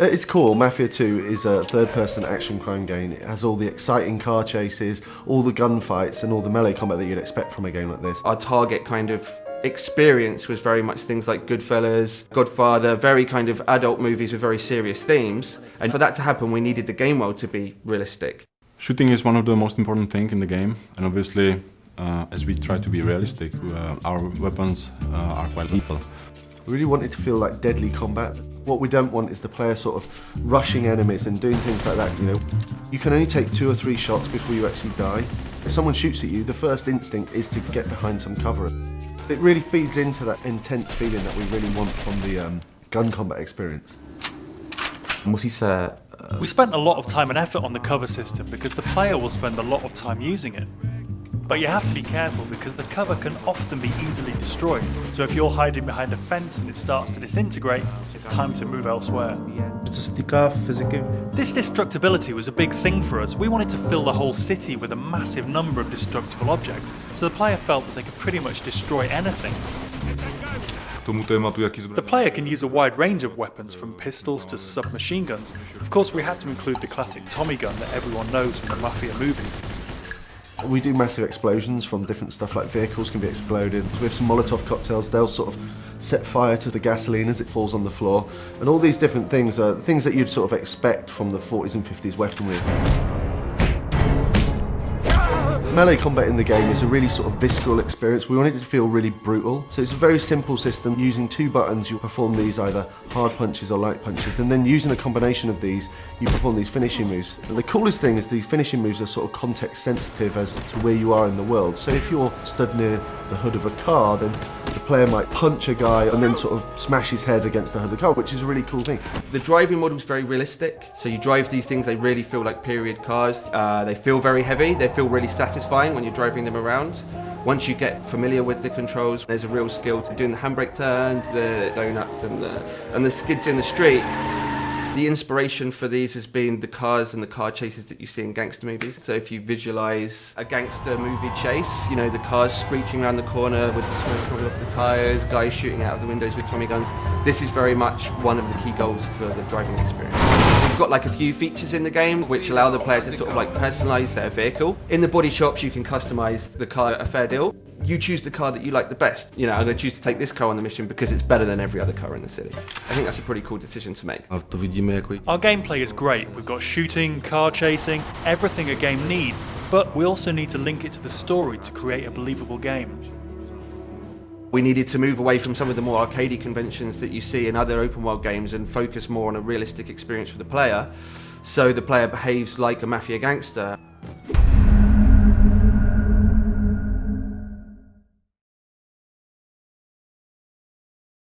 At its core, Mafia 2 is a third-person action crime game. It has all the exciting car chases, all the gunfights and all the melee combat that you'd expect from a game like this. Our target kind of experience was very much things like Goodfellas, Godfather, very kind of adult movies with very serious themes. And for that to happen, we needed the game world to be realistic. Shooting is one of the most important things in the game, and obviously, as we try to be realistic, our weapons are quite lethal. We really want it to feel like deadly combat. What we don't want is the player sort of rushing enemies and doing things like that, you know. You can only take 2 or 3 shots before you actually die. If someone shoots at you, the first instinct is to get behind some cover. It really feeds into that intense feeling that we really want from the gun combat experience. We spent a lot of time and effort on the cover system because the player will spend a lot of time using it. But you have to be careful because the cover can often be easily destroyed. So if you're hiding behind a fence and it starts to disintegrate, it's time to move elsewhere. This destructibility was a big thing for us. We wanted to fill the whole city with a massive number of destructible objects, so the player felt that they could pretty much destroy anything. The player can use a wide range of weapons, from pistols to submachine guns. Of course, we had to include the classic Tommy gun that everyone knows from the Mafia movies. We do massive explosions from different stuff, like vehicles can be exploded. With some Molotov cocktails, they'll sort of set fire to the gasoline as it falls on the floor. And all these different things are things that you'd sort of expect from the 40s and 50s weaponry. Melee combat in the game is a really sort of visceral experience. We wanted it to feel really brutal. So it's a very simple system. Using 2 buttons, you perform these either hard punches or light punches. And then using a combination of these, you perform these finishing moves. And the coolest thing is these finishing moves are sort of context sensitive as to where you are in the world. So if you're stood near the hood of a car, then the player might punch a guy and then sort of smash his head against the hood of the car, which is a really cool thing. The driving model is very realistic. So you drive these things, they really feel like period cars. They feel very heavy, they feel really satisfying when you're driving them around. Once you get familiar with the controls, there's a real skill to doing the handbrake turns, the donuts and the skids in the street. The inspiration for these has been the cars and the car chases that you see in gangster movies. So if you visualise a gangster movie chase, you know, the cars screeching around the corner with the smoke coming off the tyres, guys shooting out of the windows with Tommy guns, this is very much one of the key goals for the driving experience. We've got like a few features in the game which allow the player to sort of like personalise their vehicle. In the body shops you can customise the car a fair deal. You choose the car that you like the best. You know, I'm going to choose to take this car on the mission because it's better than every other car in the city. I think that's a pretty cool decision to make. Our gameplay is great. We've got shooting, car chasing, everything a game needs, but we also need to link it to the story to create a believable game. We needed to move away from some of the more arcadey conventions that you see in other open world games and focus more on a realistic experience for the player, so the player behaves like a Mafia gangster.